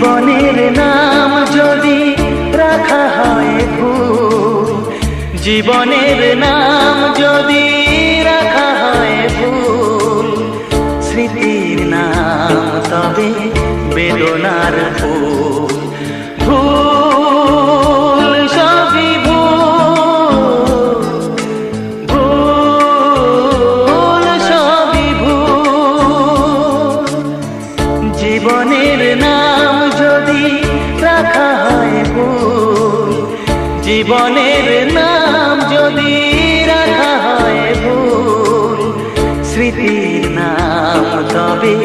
জীবনের নাম যদি রাখা হয় ভুল, জীবনের নাম যদি রাখা হয় ভুল, স্মৃতির নাম তবে বেদনার ফুল। ভুল সবই ভুল, ভুল সবই ভুল। জীবনের নাম যদি রাখা হয় ভুল, জীবনের নাম যদি রাখা হয় ভুল, স্মৃতির নাম তবে